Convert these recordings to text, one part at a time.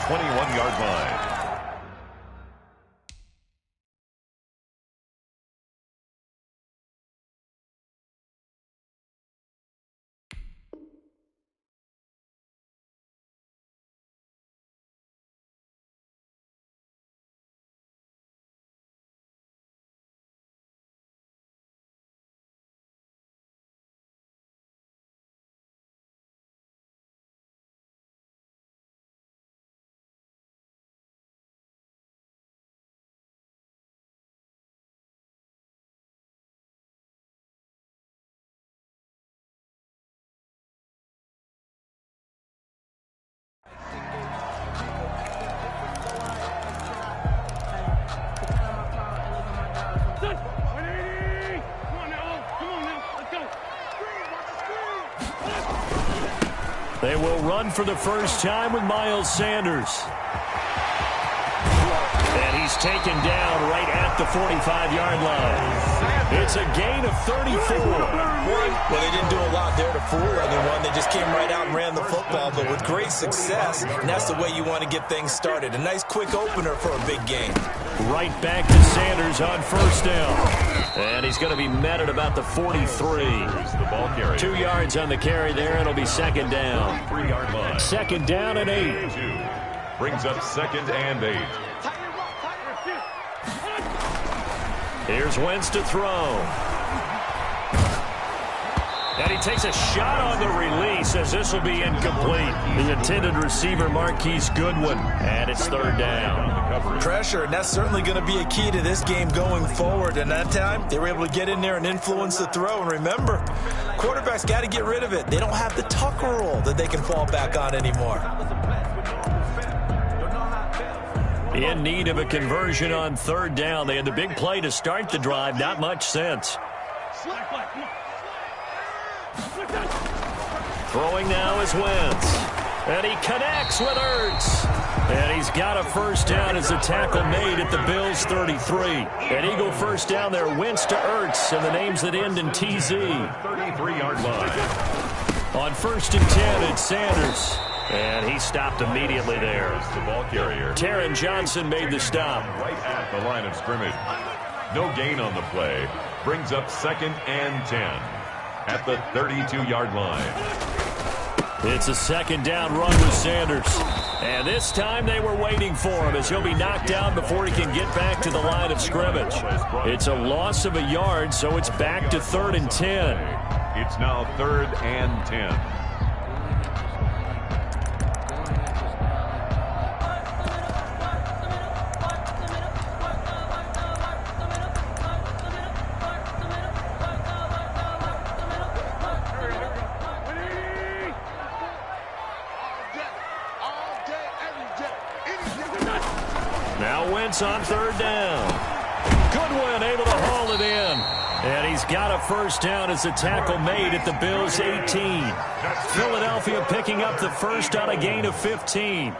21-yard line. They will run for the first time with Miles Sanders. And he's taken down right at the 45-yard line. It's a gain of 34. Well, they didn't do a lot there to fool anyone. They just came right out and ran the football, but with great success, and that's the way you want to get things started. A nice quick opener for a big game. Right back to Sanders on first down. And he's going to be met at about the 43. The ball carrier. 2 yards on the carry there, and it'll be second down. 3-yard line. Second down and 8. Brings up second and 8. Here's Wentz to throw. And he takes a shot on the release as this will be incomplete. The intended receiver, Marquise Goodwin. And it's third down. Pressure, and that's certainly going to be a key to this game going forward. And that time, they were able to get in there and influence the throw. And remember, quarterbacks got to get rid of it. They don't have the Tucker rule that they can fall back on anymore. In need of a conversion on third down. They had the big play to start the drive. Not much sense. Throwing now is Wentz. And he connects with Ertz. And he's got a first down as a tackle made at the Bills' 33. An Eagle first down there. Wentz to Ertz. And the names that end in TZ. 33-yard line. On first and 10, it's Sanders. And he stopped immediately there. The ball carrier. Taron Johnson made the stop. Right at the line of scrimmage. No gain on the play. Brings up second and 10 at the 32-yard line. It's a second down run with Sanders. And this time they were waiting for him as he'll be knocked down before he can get back to the line of scrimmage. It's a loss of a yard, so it's back to third and 10. It's now third and 10. On third down. Goodwin able to haul it in. And he's got a first down as a tackle made at the Bills' 18. Philadelphia picking up the first on a gain of 15.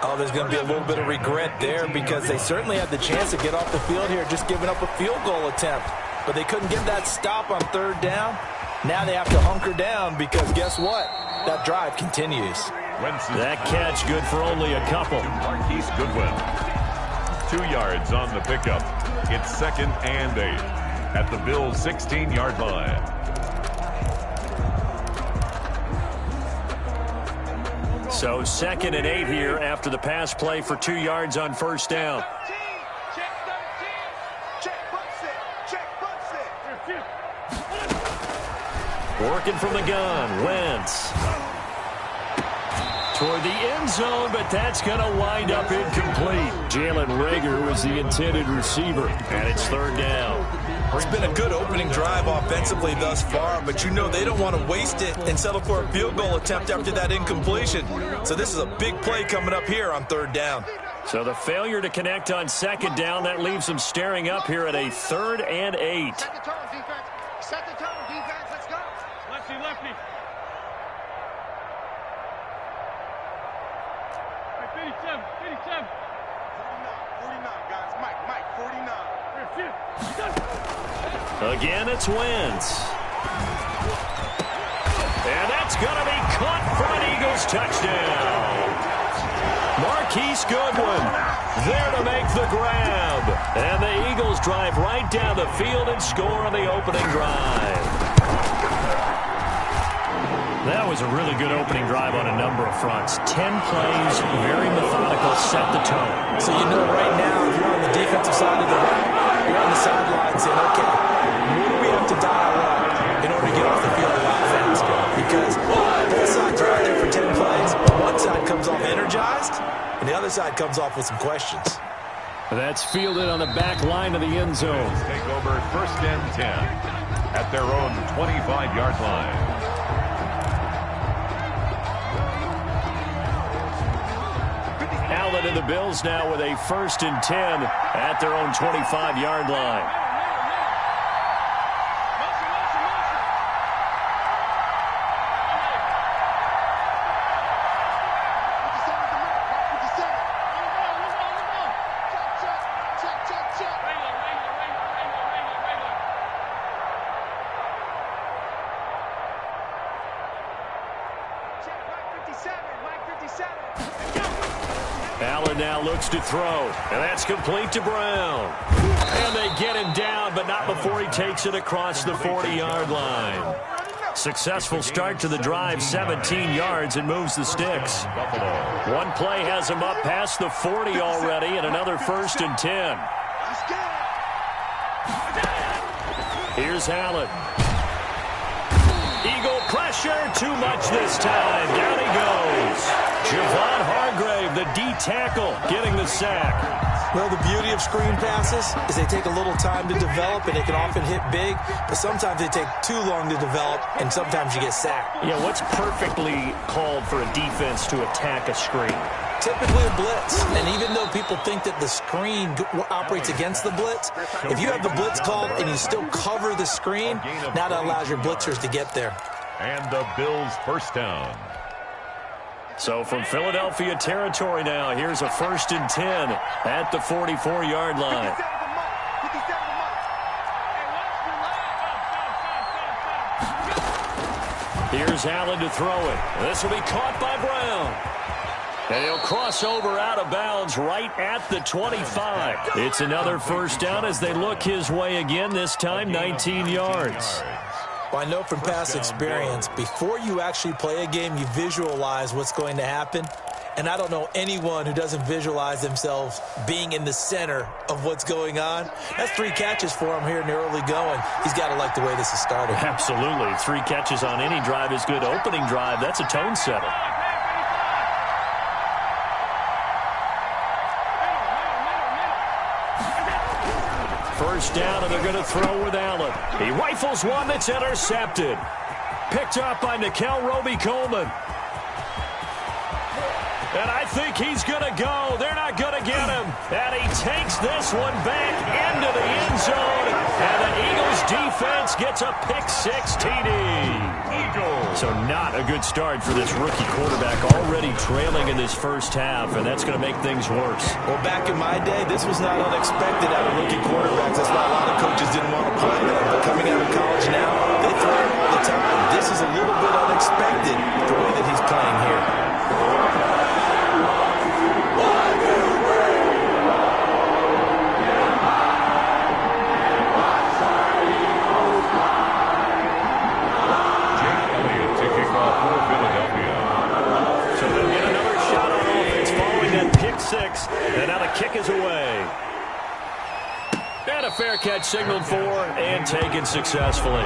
Oh, there's going to be a little bit of regret there because they certainly had the chance to get off the field here, just giving up a field goal attempt. But they couldn't get that stop on third down. Now they have to hunker down because guess what? That drive continues. That catch good for only a couple. Marquise Goodwin. 2 yards on the pickup. It's second and 8 at the Bills' 16-yard line. So second and 8 here after the pass play for 2 yards on first down. Working from the gun, Wentz. Toward the end zone, but that's going to wind up incomplete. Jalen Reagor was the intended receiver, and it's third down. It's been a good opening drive offensively thus far, but you know they don't want to waste it and settle for a field goal attempt after that incompletion. So this is a big play coming up here on third down. So the failure to connect on second down, that leaves them staring up here at a third and 8. Set the tone, defense. Set the tone, defense. Let's go. Lefty, lefty. 57, 57. 49, guys. Mike, 49. Again, it's Wentz. And that's going to be caught for an Eagles touchdown. Marquise Goodwin there to make the grab. And the Eagles drive right down the field and score on the opening drive. That was a really good opening drive on a number of fronts. 10 plays, very methodical, set the tone. So you know right now, if you're on the defensive side of the ball, you're on the sideline saying, okay, what do we have to dial up in order to get off the field a lot faster? Because both sides are out there for 10 plays. One side comes off energized, and the other side comes off with some questions. That's fielded on the back line of the end zone. Take over 1st and 10 at their own 25-yard line. Allen and the Bills now with a 1st and 10 at their own 25-yard line. Allen now looks to throw, and that's complete to Brown. And they get him down, but not before he takes it across the 40-yard line. Successful start to the drive, 17 yards, and moves the sticks. One play has him up past the 40 already, and another 1st and 10. Here's Allen. Eagle pressure, too much this time. Down he goes. Javon Hargrave, the D tackle, getting the sack. Well, the beauty of screen passes is they take a little time to develop, and they can often hit big, but sometimes they take too long to develop, and sometimes you get sacked. Yeah, what's perfectly called for a defense to attack a screen? Typically a blitz, and even though people think that the screen operates against the blitz, if you have the blitz called and you still cover the screen, now that allows your blitzers to get there. And the Bills' 1st down. So from Philadelphia territory now, here's a 1st and 10 at the 44-yard line. Here's Allen to throw it. This will be caught by Brown. And he'll cross over out of bounds right at the 25. It's another 1st down as they look his way again, this time 19 yards. Well, I know from past experience, before you actually play a game, you visualize what's going to happen. And I don't know anyone who doesn't visualize themselves being in the center of what's going on. That's 3 catches for him here in the early going. He's got to like the way this is started. Absolutely. 3 catches on any drive is good. Opening drive, that's a tone setter. First down, and they're going to throw with Allen. He rifles one that's intercepted. Picked up by Nickel Roby-Coleman. And I think he's going to go. They're not going to get him. And he takes this one back into the end zone. And the Eagles defense gets a pick-6 TD. So not a good start for this rookie quarterback, already trailing in this first half, and that's going to make things worse. Well, back in my day, this was not unexpected out of rookie quarterbacks. That's why a lot of coaches didn't want to play them. But coming out of college now, they throw it all the time. This is a little bit unexpected, the way that he's playing here. And now the kick is away. And a fair catch signaled for and taken successfully.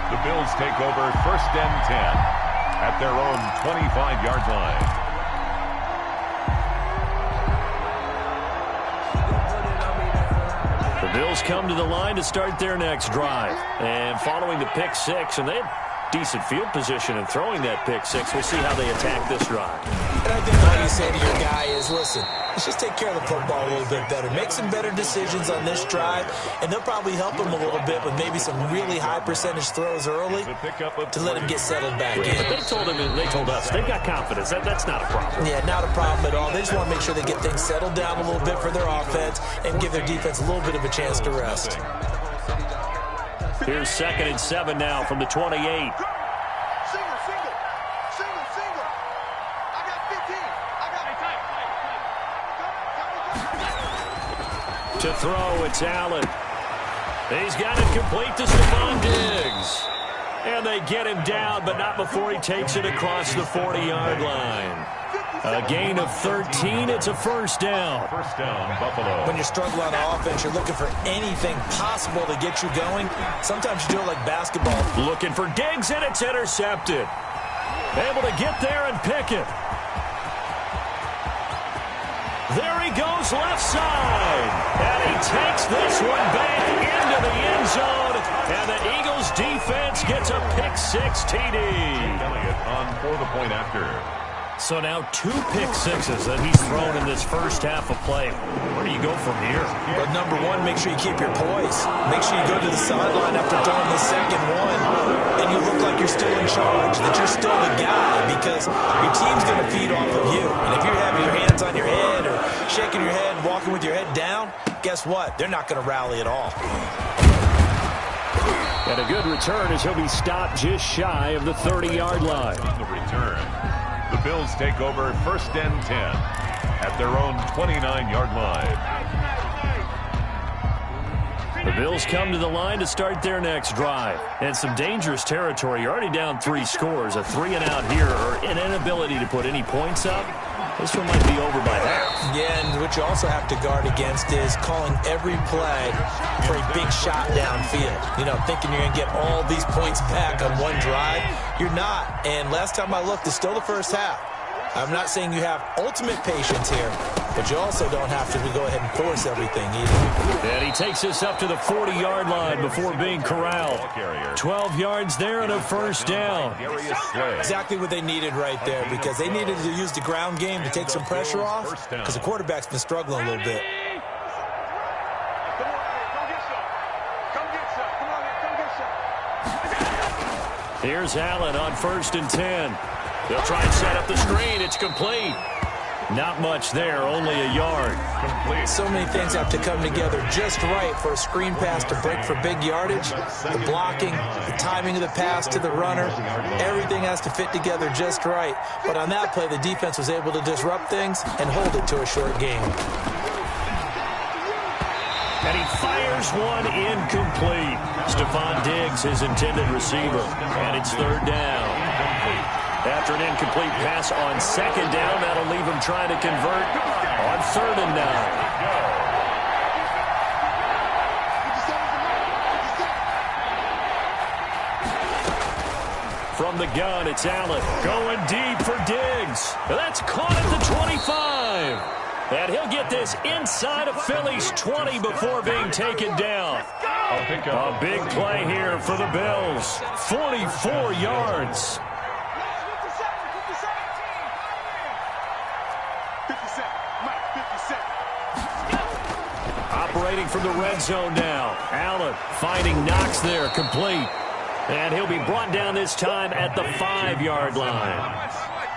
The Bills take over 1st and 10 at their own 25-yard line. The Bills come to the line to start their next drive. And following the pick-6, and they had decent field position in throwing that pick-6. We'll see how they attack this drive. And I think all you say to your guy is, listen, let's just take care of the football a little bit better. Make some better decisions on this drive, and they'll probably help him a little bit with maybe some really high percentage throws early to let him get settled back in. But they told us, they've got confidence. That's not a problem. Yeah, not a problem at all. They just want to make sure they get things settled down a little bit for their offense and give their defense a little bit of a chance to rest. Here's 2nd and 7 now from the 28. To throw, it's Allen. He's got it complete to Stephon Diggs. And they get him down, but not before he takes it across the 40-yard line. A gain of 13. It's a first down. First down, Buffalo. When you're struggling on offense, you're looking for anything possible to get you going. Sometimes you do it like basketball. Looking for Diggs, and it's intercepted. Able to get there and pick it. There he goes, left side. And he takes this one back into the end zone. And the Eagles defense gets a pick-6 TD. Elliott on for the point after. So now 2 pick-6s that he's thrown in this first half of play. Where do you go from here? Well, number one, make sure you keep your poise. Make sure you go to the sideline after throwing the second one, and you look like you're still in charge, that you're still the guy, because your team's going to feed off of you. And if you're having your hands on your head or shaking your head, walking with your head down, guess what? They're not going to rally at all. And a good return as he'll be stopped just shy of the 30-yard line. On the return, the Bills take over first and 10 at their own 29-yard line. The Bills come to the line to start their next drive. And some dangerous territory. You're already down 3 scores. A 3-and-out here or an inability to put any points up. This one might be over by half. Yeah, and what you also have to guard against is calling every play for a big shot downfield. You know, thinking you're going to get all these points back on one drive. You're not. And last time I looked, it's still the first half. I'm not saying you have ultimate patience here, but you also don't have to go ahead and force everything either. And he takes this up to the 40-yard line before being corralled. 12 yards there and a first down. Exactly what they needed right there, because they needed to use the ground game to take some pressure off, because the quarterback's been struggling a little bit. Here's Allen on 1st and 10. They'll try and set up the screen. It's complete. Not much there, only a yard. Complete. So many things have to come together just right for a screen pass to break for big yardage. The blocking, the timing of the pass to the runner, everything has to fit together just right. But on that play, the defense was able to disrupt things and hold it to a short game. And he fires one incomplete. Stephon Diggs, his intended receiver. And it's 3rd down. After an incomplete pass on 2nd down, that'll leave him trying to convert on 3rd and 9. From the gun, it's Allen going deep for Diggs. That's caught at the 25. And he'll get this inside of Philly's 20 before being taken down. A big play here for the Bills. 44 yards. Operating from the red zone now. Allen finding Knox there, complete. And he'll be brought down this time at the 5-yard line.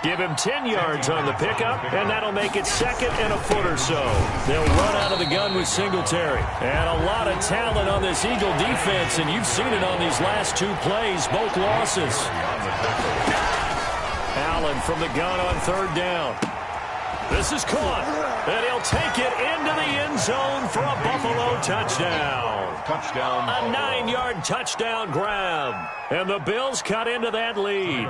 Give him 10 yards on the pickup, and that'll make it 2nd and a foot or so. They'll run out of the gun with Singletary. And a lot of talent on this Eagle defense, and you've seen it on these last 2 plays, both losses. Allen from the gun on 3rd down. This is caught, and he'll take it into the end zone for a Buffalo touchdown. A 9-yard touchdown grab. And the Bills cut into that lead.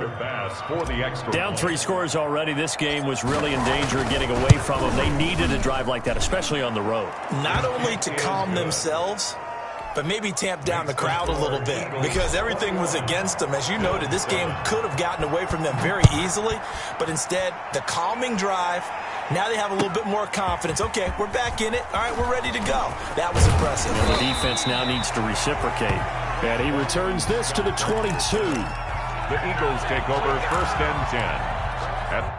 Down 3 scores already. This game was really in danger of getting away from them. They needed a drive like that, especially on the road. Not only to calm themselves, but maybe tamp down the crowd a little bit, because everything was against them. As you noted, this game could have gotten away from them very easily, but instead, the calming drive, now they have a little bit more confidence. Okay, we're back in it. All right, we're ready to go. That was impressive. And the defense now needs to reciprocate. And he returns this to the 22. The Eagles take over 1st and 10 at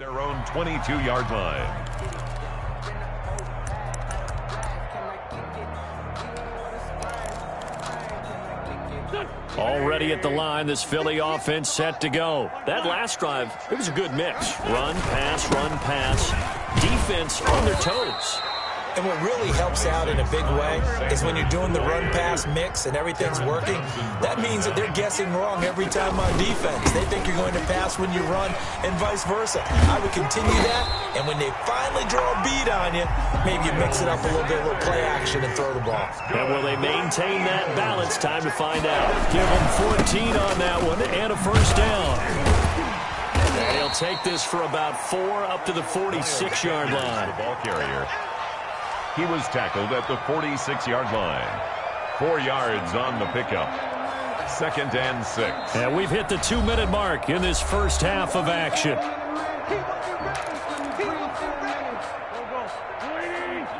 Their own 22-yard line. Already at the line, this Philly offense set to go. That last drive, it was a good mix. Run, pass, defense on their toes. And what really helps out in a big way is when you're doing the run-pass mix and everything's working, that means that they're guessing wrong every time on defense. They think you're going to pass when you run and vice versa. I would continue that, and when they finally draw a beat on you, maybe you mix it up a little bit, a little play action and throw the ball. And will they maintain that balance? Time to find out. Give them 14 on that one and a first down. And he'll take this for about 4 up to the 46-yard line. The ball carrier. He was tackled at the 46-yard line. 4 yards on the pickup. 2nd and 6. And we've hit the 2-minute mark in this first half of action.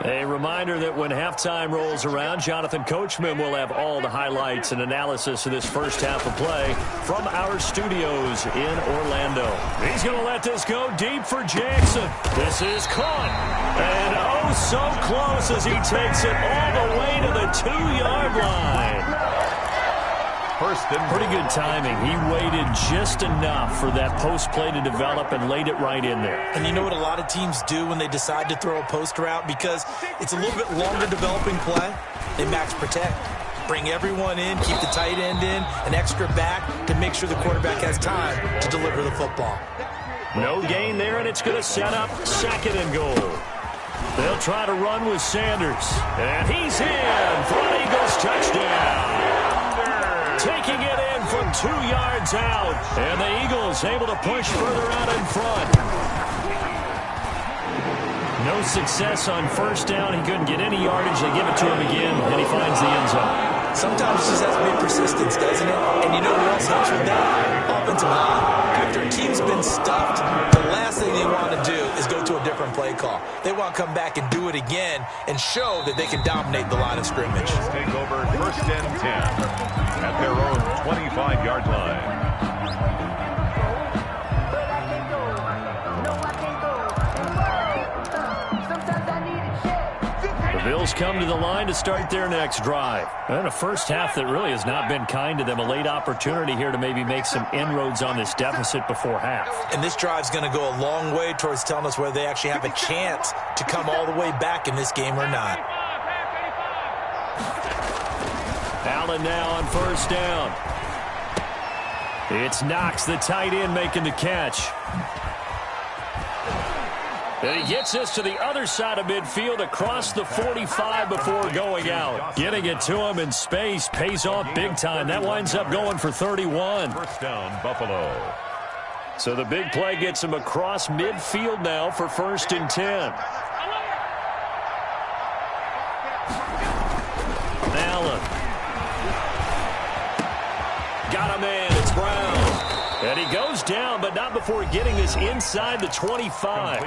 A reminder that when halftime rolls around, Jonathan Coachman will have all the highlights and analysis of this first half of play from our studios in Orlando. He's going to let this go deep for Jackson. This is caught. And oh, so close as he takes it all the way to the 2-yard line. Pretty good timing. He waited just enough for that post play to develop and laid it right in there. And you know what a lot of teams do when they decide to throw a post route? Because it's a little bit longer developing play. They max protect. Bring everyone in, keep the tight end in, an extra back to make sure the quarterback has time to deliver the football. No gain there, and it's going to set up 2nd and goal. They'll try to run with Sanders. And he's in for an Eagles touchdown. Taking it in from 2 yards out. And the Eagles able to push further out in front. No success on first down. He couldn't get any yardage. They give it to him again, and he finds the end zone. Sometimes it just has to be persistence, doesn't it? And you know what else helps with that? Offensive line. After a team's been stuffed, the last thing they want to do is go to a different play call. They want to come back and do it again and show that they can dominate the line of scrimmage. Take over 1st and 10 at their own 25-yard line. The Bills come to the line to start their next drive. And a first half that really has not been kind to them. A late opportunity here to maybe make some inroads on this deficit before half. And this drive's going to go a long way towards telling us whether they actually have a chance to come all the way back in this game or not. Allen now on first down. It's Knox, the tight end, making the catch. And he gets us to the other side of midfield across the 45 before going out. Getting it to him in space pays off big time. That winds up going for 31. First down, Buffalo. So the big play gets him across midfield now for 1st and 10. Allen. Got a man. It's Brown. And he goes down, but not before getting this inside the 25.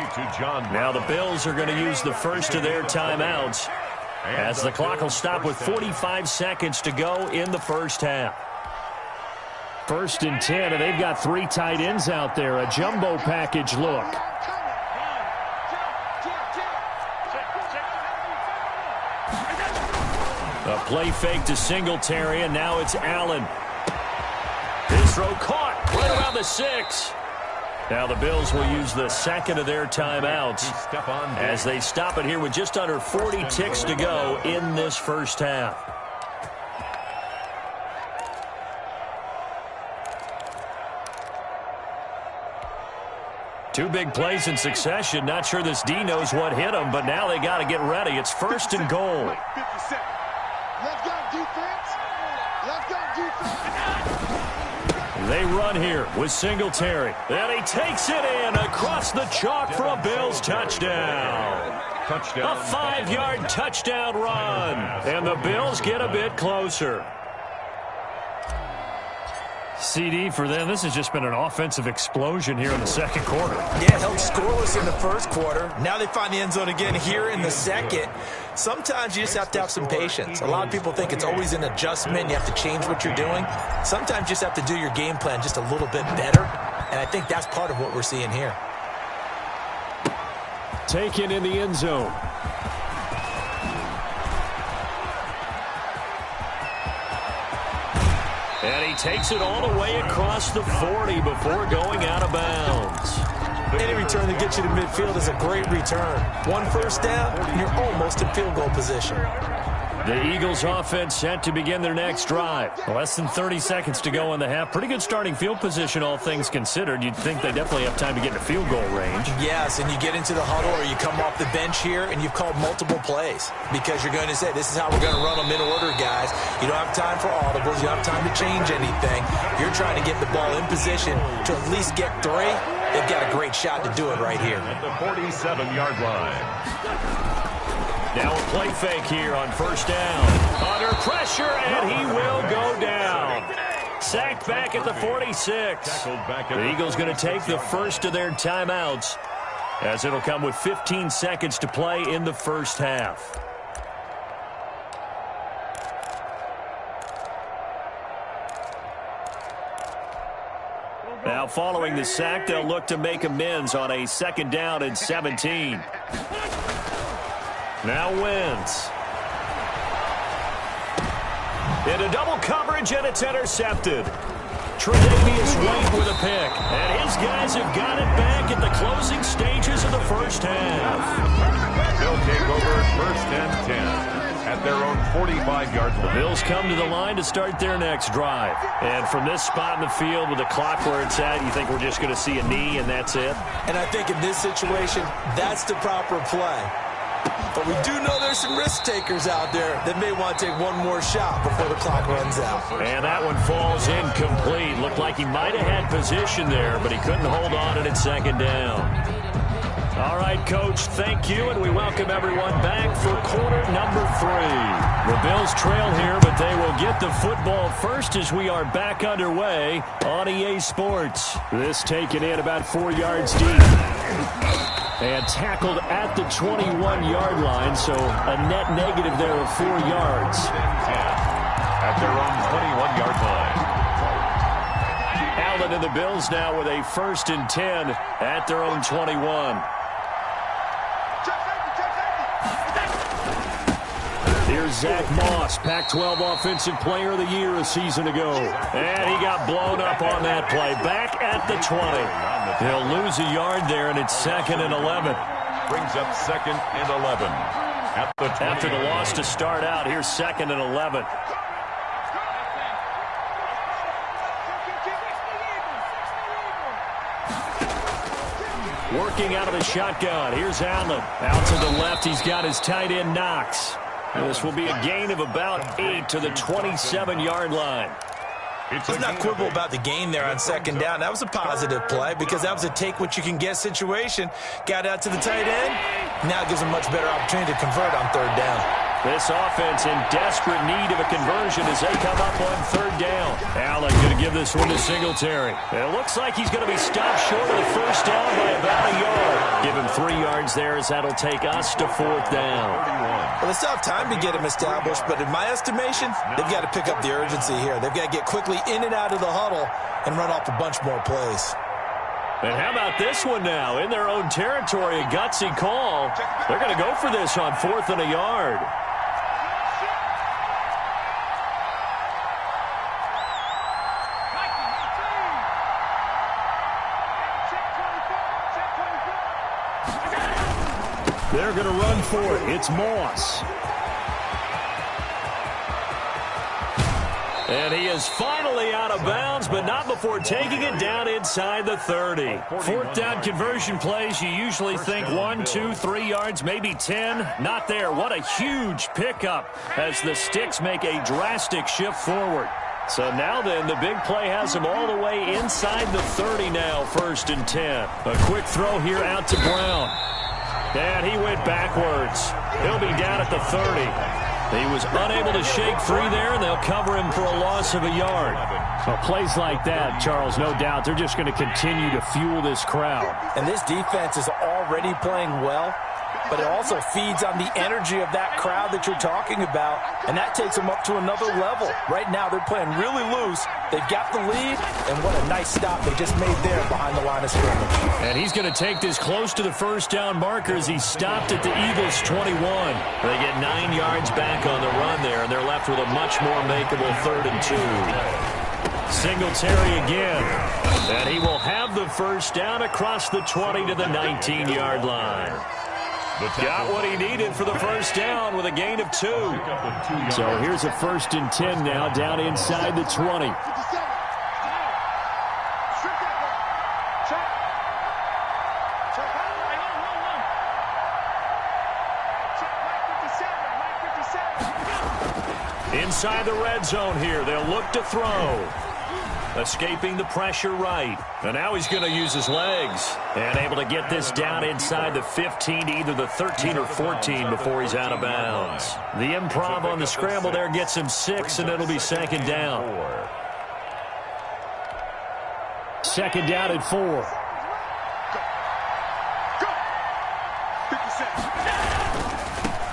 Now the Bills are going to use the first of their timeouts as the clock will stop with 45 seconds to go in the first half. 1st and 10, and they've got 3 tight ends out there. A jumbo package look. A play fake to Singletary, and now it's Allen. His throw caught right around the 6. Now the Bills will use the 2nd of their timeouts as they stop it here with just under 40 ticks to go in this first half. Two big plays in succession. Not sure this D knows what hit him, but now they got to get ready. It's 1st and goal. Let's go, defense. Let's go, defense. They run here with Singletary. And he takes it in across the chalk for a Bills touchdown. A 5-yard touchdown run. And the Bills get a bit closer. CD for them. This has just been an offensive explosion here in the second quarter. Yeah, held scoreless in the first quarter. Now they find the end zone again here in the second. Sometimes you just have to have some patience. A lot of people think it's always an adjustment. You have to change what you're doing. Sometimes you just have to do your game plan just a little bit better. And I think that's part of what we're seeing here. taken in the end zone. And he takes it all the way across the 40 before going out of bounds. Any return that gets you to midfield is a great return. One first down, and you're almost in field goal position. The Eagles offense set to begin their next drive. Less than 30 seconds to go in the half. Pretty good starting field position, all things considered. You'd think they definitely have time to get in a field goal range. Yes, and you get into the huddle or you come off the bench here and you've called multiple plays because you're going to say, this is how we're going to run them in order, guys. You don't have time for audibles. You don't have time to change anything. You're trying to get the ball in position to at least get 3. They've got a great shot to do it right here. At the 47-yard line. Now a play fake here on first down. Under pressure, and he will go down. Sacked back at the 46. The Eagles going to take the first of their timeouts, as it'll come with 15 seconds to play in the first half. Now following the sack, they'll look to make amends on a 2nd down and 17. Now Wentz. Into double coverage, and it's intercepted. Tre'Davious White with a pick. And his guys have got it back at the closing stages of the first half. They'll take over 1st and 10 at their own 45-yard line. The Bills come to the line to start their next drive. And from this spot in the field with the clock where it's at, you think we're just going to see a knee and that's it? And I think in this situation, that's the proper play. But we do know there's some risk takers out there that may want to take one more shot before the clock runs out. And that one falls incomplete. Looked like he might have had position there, but he couldn't hold on to it 2nd down. All right, Coach, thank you, and we welcome everyone back for quarter number 3. The Bills trail here, but they will get the football first as we are back underway on EA Sports. This taken in about 4 yards deep. And tackled at the 21-yard line, so a net negative there of 4 yards. At their own 21-yard line. Allen and the Bills now with a 1st and 10 at their own 21. Here's Zach Moss, Pac-12 Offensive Player of the Year a season ago. And he got blown up on that play. Back at the 20. They'll lose a yard there, and it's 2nd and 11. Brings up 2nd and 11. At the 20. After the loss to start out, here's 2nd and 11. Working out of the shotgun. Here's Allen. Out to the left, he's got his tight end Knox. This will be a gain of about 8 to the 27-yard line. Let's not quibble about the gain there on 2nd down. That was a positive play because that was a take-what-you-can-get situation. Got out to the tight end. Now it gives them much better opportunity to convert on 3rd down. This offense in desperate need of a conversion as they come up on 3rd down. Allen going to give this one to Singletary. It looks like he's going to be stopped short of the 1st down by about a yard. Give him 3 yards there as that'll take us to 4th down. Well, they still have time to get him established, but in my estimation, they've got to pick up the urgency here. They've got to get quickly in and out of the huddle and run off a bunch more plays. And how about this one now? In their own territory, a gutsy call. They're going to go for this on 4th and a yard. They're going to run for it. It's Moss. And he is finally out of bounds, but not before taking it down inside the 30. 4th down conversion plays, you usually think 1, 2, 3 yards, maybe 10. Not there. What a huge pickup as the Sticks make a drastic shift forward. So now then, the big play has him all the way inside the 30 now, 1st and 10. A quick throw here out to Brown. And he went backwards. He'll be down at the 30. He was unable to shake free there, and they'll cover him for a loss of a yard. Well, plays like that, Charles, no doubt, they're just going to continue to fuel this crowd. And this defense is already playing well, but it also feeds on the energy of that crowd that you're talking about, and that takes them up to another level. Right now, they're playing really loose. They've got the lead, and what a nice stop they just made there behind the line of scrimmage. And he's going to take this close to the first down marker as he stopped at the Eagles' 21. They get 9 yards back on the run there, and they're left with a much more makeable 3rd and 2. Singletary again, and he will have the first down across the 20 to the 19-yard line. Got what he needed for the first down with a gain of 2. So here's a 1st and 10 now down inside the 20. Inside the red zone here, they'll look to throw. Escaping the pressure right. And now he's going to use his legs. And able to get this down inside the 15 to either the 13 or 14 before he's out of bounds. The improv on the scramble there gets him 6, and it'll be 2nd down. 2nd down at 4.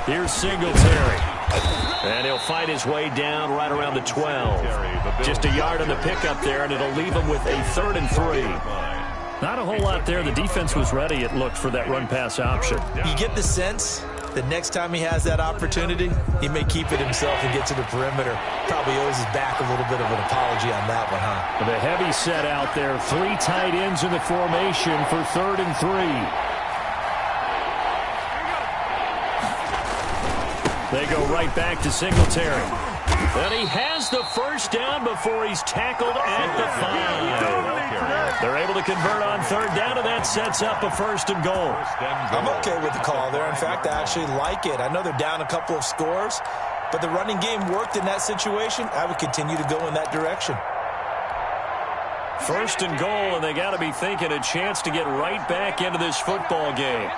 Here's Singletary. And he'll fight his way down right around the 12. Just a yard on the pickup there, and it'll leave him with a 3rd and 3. Not a whole lot there. The defense was ready, it looked, for that run-pass option. You get the sense that next time he has that opportunity, he may keep it himself and get to the perimeter. Probably owes his back a little bit of an apology on that one, huh? The heavy set out there. 3 tight ends in the formation for 3rd and 3. They go right back to Singletary. And he has the first down before he's tackled at the 5. They're able to convert on 3rd down, and that sets up a 1st and goal. I'm okay with the call there. In fact, I actually like it. I know they're down a couple of scores, but the running game worked in that situation. I would continue to go in that direction. 1st and goal, and they got to be thinking a chance to get right back into this football game.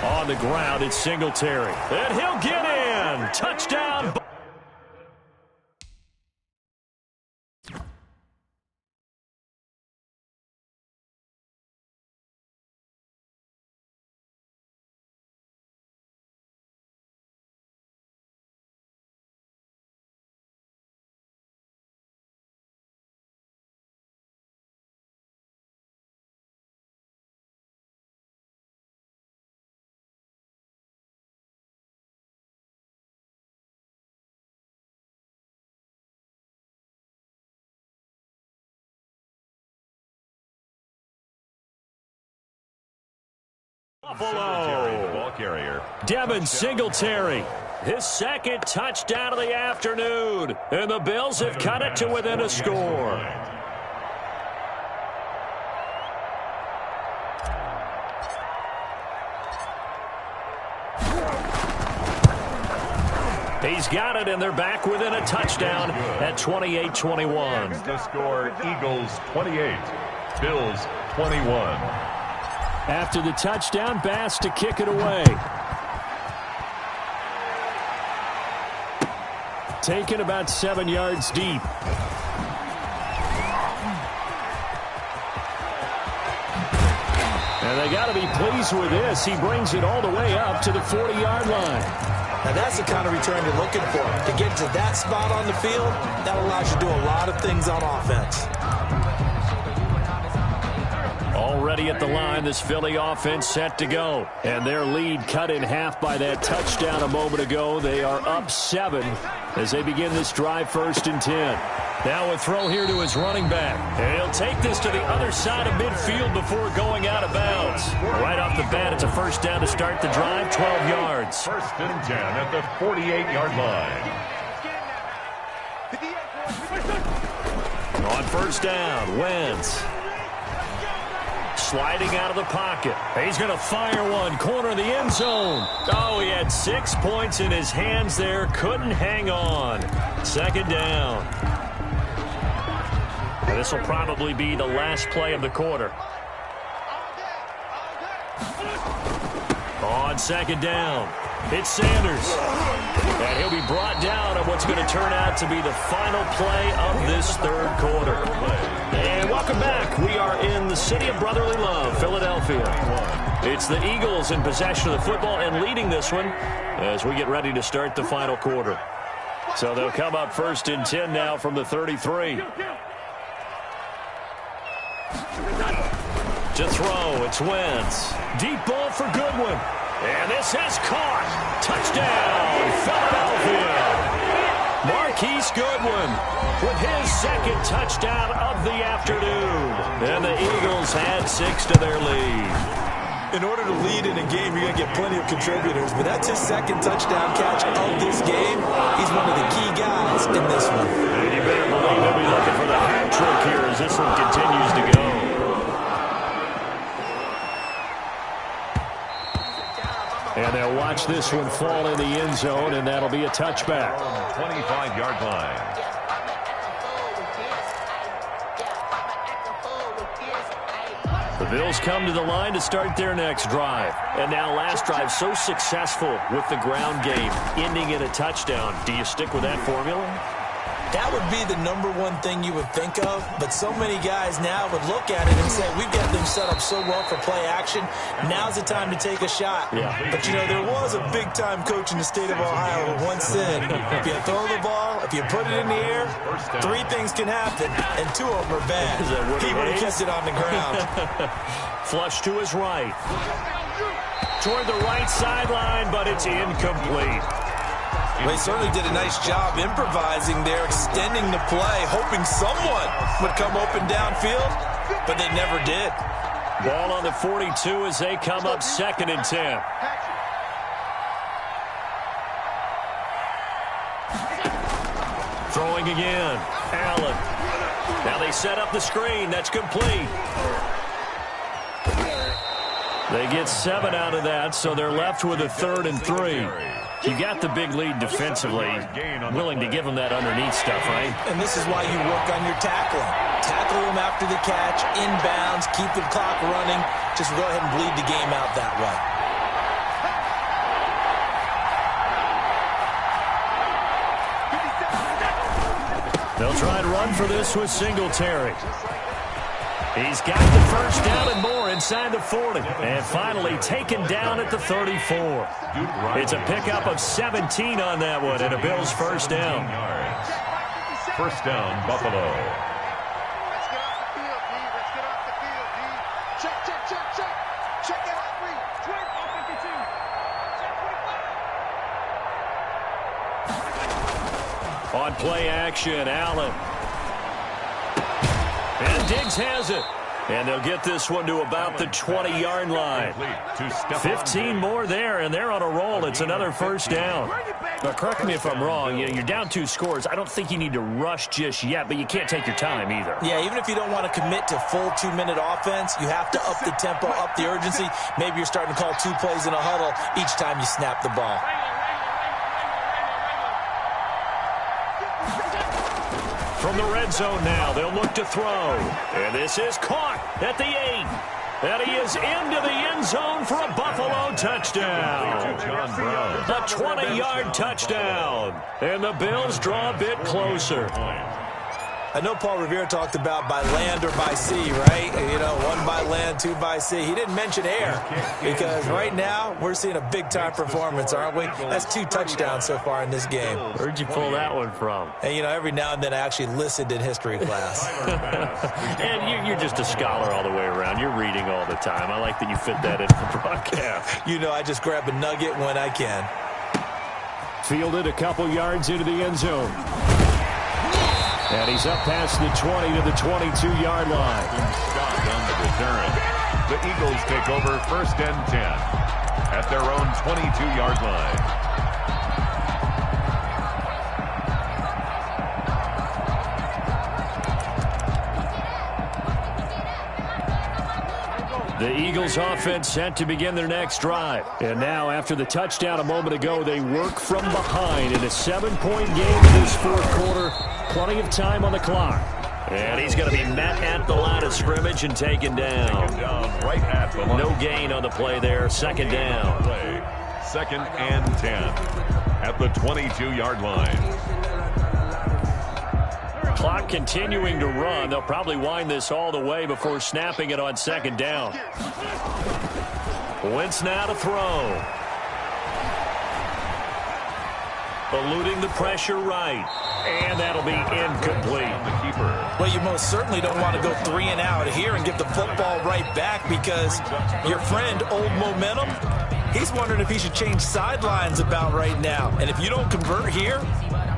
On the ground, it's Singletary. And he'll get in. Touchdown. Buffalo. Ball carrier. Devin Singletary. His 2nd touchdown of the afternoon. And the Bills have cut it to within a score. He's got it, and they're back within a touchdown at 28-21. The score, Eagles 28, Bills 21. After the touchdown, Bass to kick it away. Taken about 7 yards deep. And they got to be pleased with this. He brings it all the way up to the 40-yard line. Now that's the kind of return you're looking for. To get to that spot on the field, that allows you to do a lot of things on offense. Already at the line, this Philly offense set to go. And their lead cut in half by that touchdown a moment ago. They are up 7 as they begin this drive 1st and 10. Now a throw here to his running back. And he'll take this to the other side of midfield before going out of bounds. Right off the bat, it's a 1st down to start the drive, 12 yards. 1st and 10 at the 48-yard line. On 1st down, Wentz. Sliding out of the pocket. He's going to fire one. Corner of the end zone. Oh, he had 6 points in his hands there. Couldn't hang on. 2nd down. And this will probably be the last play of the quarter. On second down, it's Sanders. And he'll be brought down on what's going to turn out to be the final play of this third quarter. And welcome back. We are in the city of brotherly love, Philadelphia. It's the Eagles in possession of the football and leading this one as we get ready to start the final quarter. So they'll come up 1st and 10 now from the 33. To throw, it's Wentz. Deep ball for Goodwin. And this is caught. Touchdown, Philadelphia. Marquise Goodwin with his second touchdown of the afternoon. And the Eagles add 6 to their lead. In order to lead in a game, you're going to get plenty of contributors, but that's his second touchdown catch of this game. He's one of the key guys in this one. And you better believe they'll be looking for the hat trick here as this one continues to go. And they'll watch this one fall in the end zone, and that'll be a touchback. 25-yard line. The Bills come to the line to start their next drive. And now last drive so successful with the ground game, ending in a touchdown. Do you stick with that formula? That would be the #1 thing you would think of, but so many guys now would look at it and say, we've got them set up so well for play action, now's the time to take a shot. Yeah. But, you know, there was a big-time coach in the state of Ohio who once said, if you throw the ball, if you put it in the air, 3 things can happen, and 2 of them are bad. He would have kept it on the ground. Flush to his right. Toward the right sideline, but it's incomplete. Well, he certainly did a nice job improvising there, extending the play, hoping someone would come open downfield, but they never did. Ball on the 42 as they come up 2nd and 10. Throwing again. Allen. Now they set up the screen. That's complete. They get 7 out of that, so they're left with a 3rd and 3. You got the big lead defensively, willing to give them that underneath stuff, right? And this is why you work on your tackling. Tackle them after the catch, inbounds, keep the clock running. Just go ahead and bleed the game out that way. They'll try and run for this with Singletary. He's got the first down and more inside the 40. And finally taken down at the 34. It's a pickup of 17 on that one and a Bills first down. First down, Buffalo. Let's get off the field, D. Let's get off the field, D. Check, check, check, check. Check it out, Reed. 12, 52. On play action, Allen. And Diggs has it. And they'll get this one to about the 20-yard line. 15 more there, and they're on a roll. It's another first down. Now, correct me if I'm wrong. You know, you're down 2 scores. I don't think you need to rush just yet, but you can't take your time either. Yeah, even if you don't want to commit to full 2-minute offense, you have to up the tempo, up the urgency. Maybe you're starting to call 2 plays in a huddle each time you snap the ball. From the red zone now, they'll look to throw. And this is caught at the 8. And he is into the end zone for a Buffalo touchdown. A 20-yard touchdown. And the Bills draw a bit closer. I know Paul Revere talked about by land or by sea, right? You know, 1 by land, 2 by sea. He didn't mention air because right now we're seeing a big-time performance, aren't we? That's 2 touchdowns so far in this game. Where'd you pull that one from? And, you know, every now and then I actually listened in history class. And you're just a scholar all the way around. You're reading all the time. I like that you fit that into the broadcast. You know, I just grab a nugget when I can. Fielded a couple yards into the end zone. And he's up past the 20 to the 22-yard line. Stopped on the return. The Eagles take over 1st and 10 at their own 22-yard line. The Eagles offense set to begin their next drive. And now, after the touchdown a moment ago, they work from behind in a 7-point game in this 4th quarter. Plenty of time on the clock. And he's going to be met at the line of scrimmage and taken down. Right at the line. No gain on the play there. Second down. Play. 2nd and 10 at the 22-yard line. Clock continuing to run. They'll probably wind this all the way before snapping it on second down. Wentz now to throw. Eluding the pressure right. And that'll be incomplete. The keeper. Well, you most certainly don't want to go 3 and out here and get the football right back because your friend, Old Momentum, he's wondering if he should change sidelines about right now. And if you don't convert here,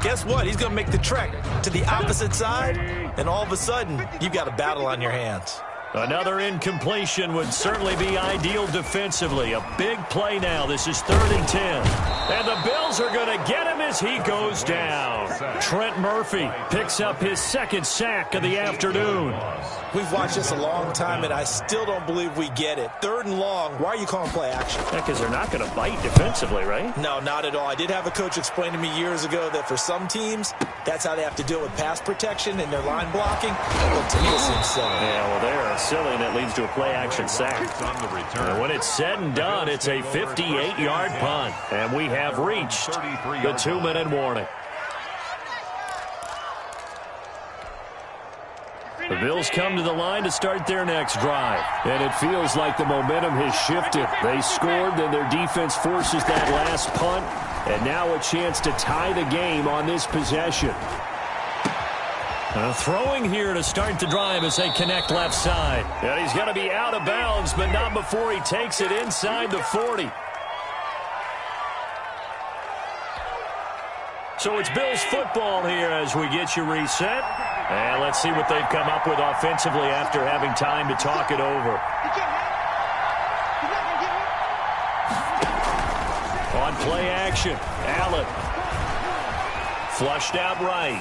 guess what? He's going to make the trek to the opposite side, and all of a sudden, you've got a battle on your hands. Another incompletion would certainly be ideal defensively. A big play now. This is 3rd and 10. And the Bills are going to get him as he goes down. Trent Murphy picks up his 2nd sack of the afternoon. We've watched this a long time, and I still don't believe we get it. 3rd and long. Why are you calling play action? Because they're not going to bite defensively, right? No, not at all. I did have a coach explain to me years ago that for some teams, that's how they have to deal with pass protection and their line blocking. But to me, it seems silly. Yeah, well, they're silly, and it leads to a play-action sack. And when it's said and done, it's a 58-yard punt. And we have reached the 2-minute warning. The Bills come to the line to start their next drive. And it feels like the momentum has shifted. They scored, then their defense forces that last punt. And now a chance to tie the game on this possession. Throwing here to start the drive as they connect left side. And he's going to be out of bounds, but not before he takes it inside the 40. So it's Bills football here as we get you reset. And let's see what they've come up with offensively after having time to talk it over. On play action, Allen. Flushed out right.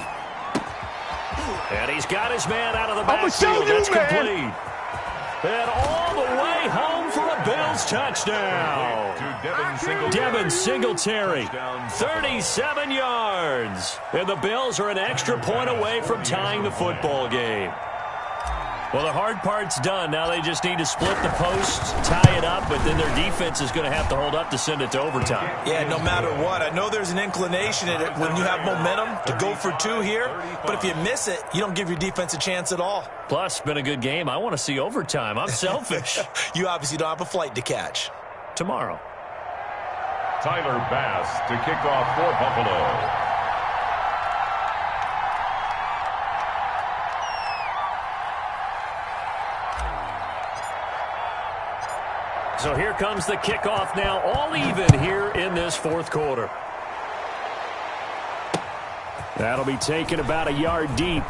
And he's got his man out of the backfield. That's complete. And all the way home for a Bills touchdown. Devin Singletary, 37 yards. And the Bills are an extra point away from tying the football game. Well, the hard part's done. Now they just need to split the posts, tie it up, but then their defense is going to have to hold up to send it to overtime. Yeah, no matter what. I know there's an inclination in it when you have momentum to go for 2 here, but if you miss it, you don't give your defense a chance at all. Plus, been a good game. I want to see overtime. I'm selfish. You obviously don't have a flight to catch. Tomorrow. Tyler Bass to kick off for Buffalo. So here comes the kickoff now, all even here in this 4th quarter. That'll be taken about a yard deep.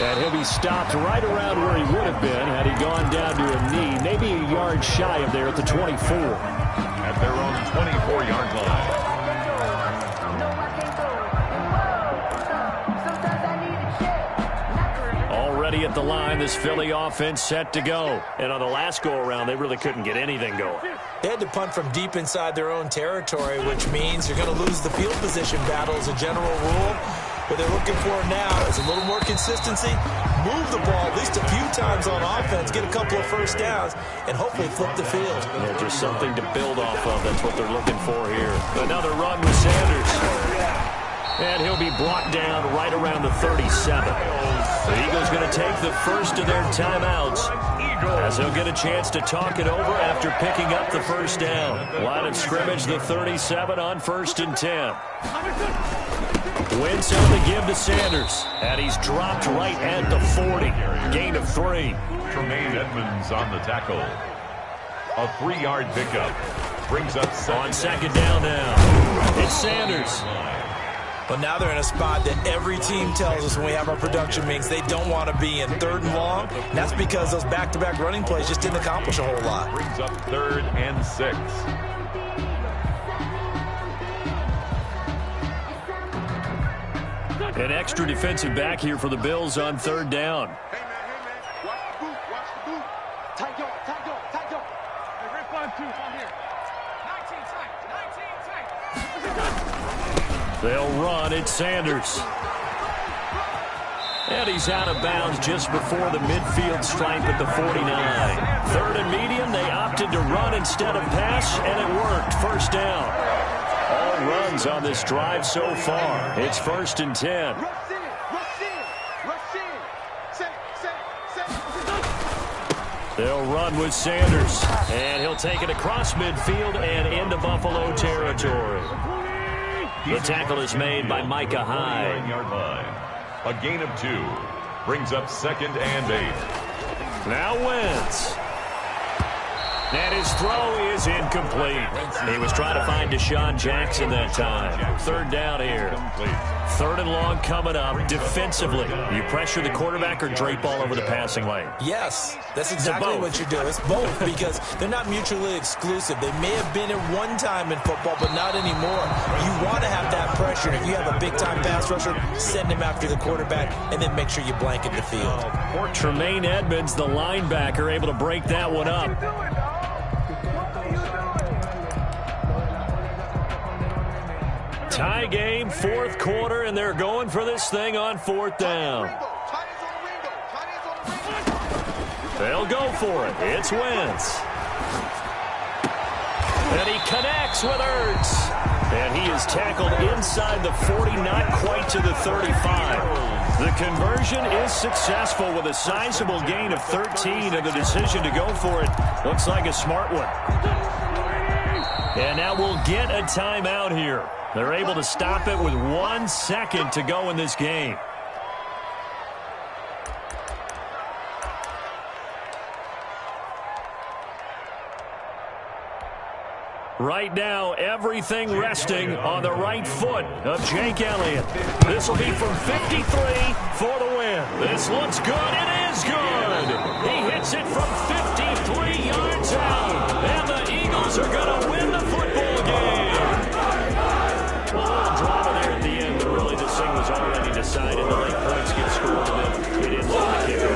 And he'll be stopped right around where he would have been had he gone down to a knee, maybe a yard shy of there at the 24. At their own 24-yard line. Already at the line, this Philly offense set to go. And on the last go-around, they really couldn't get anything going. They had to punt from deep inside their own territory, which means you're going to lose the field position battle as a general rule. What they're looking for now is a little more consistency, move the ball at least a few times on offense, get a couple of first downs, and hopefully flip the field. Yeah, just something to build off of. That's what they're looking for here. Another run with Sanders. And he'll be brought down right around the 37. The Eagles going to take the first of their timeouts as they'll get a chance to talk it over after picking up the first down. Line of scrimmage, the 37 on 1st and 10. Wentz on the give to Sanders. And he's dropped right at the 40. Gain of 3. Tremaine Edmonds on the tackle. A 3-yard pickup. Brings up on second down now. It's Sanders. But now they're in a spot that every team tells us when we have our production meetings they don't want to be in. 3rd and long. And that's because those back-to-back running plays just didn't accomplish a whole lot. Brings up 3rd and 6. An extra defensive back here for the Bills on 3rd down. Hey, man. Watch the boot. Watch the boot. Tight go. Hey, Rick 5-2 on here. 19 tight. They'll run. It's Sanders. And he's out of bounds just before the midfield stripe at the 49. Third and medium, they opted to run instead of pass, and it worked. First down. All runs on this drive so far. It's 1st and 10. They'll run with Sanders, and he'll take it across midfield and into Buffalo territory. The tackle is made by Micah Hyde. 9-yard line. A gain of 2 brings up 2nd and 8. Now Wentz. And his throw is incomplete. He was trying to find Deshaun Jackson that time. 3rd down here. 3rd and long coming up. Defensively, you pressure the quarterback or drape all over the passing lane? Yes, that's exactly what you do. It's both because they're not mutually exclusive. They may have been at one time in football, but not anymore. You want to have that pressure. If you have a big-time pass rusher, send him after the quarterback, and then make sure you blanket the field. Tremaine Edmonds, the linebacker, able to break that one up. Tie game, 4th quarter, and they're going for this thing on 4th down. They'll go for it. It's Wentz. And he connects with Ertz. And he is tackled inside the 40, not quite to the 35. The conversion is successful with a sizable gain of 13, and the decision to go for it looks like a smart one. And now we'll get a timeout here. They're able to stop it with 1 second to go in this game. Right now, everything resting on the right foot of Jake Elliott. This will be from 53 for the win. This looks good. It is good. He hits it from 53 yards out. And the Eagles are going to win the football game. A little drama there at the end, but really this thing was already decided. The late points get scored, and then it ends on the kicker.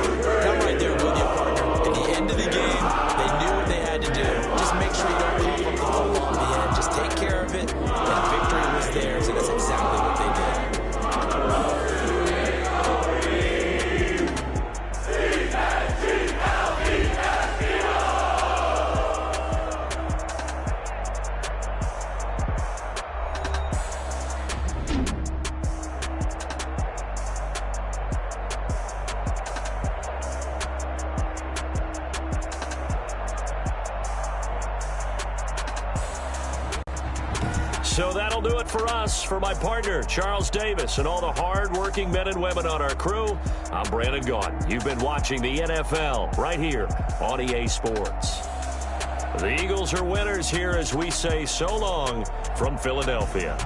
I'm right there with you, partner. At the end of the game, they knew what they had to do. Just make sure you don't cough up the ball at the end. Just take care of it, and victory was theirs, and that's exactly what they did. So that'll do it for us. For my partner, Charles Davis, and all the hard-working men and women on our crew, I'm Brandon Gaudin. You've been watching the NFL right here on EA Sports. The Eagles are winners here as we say so long from Philadelphia.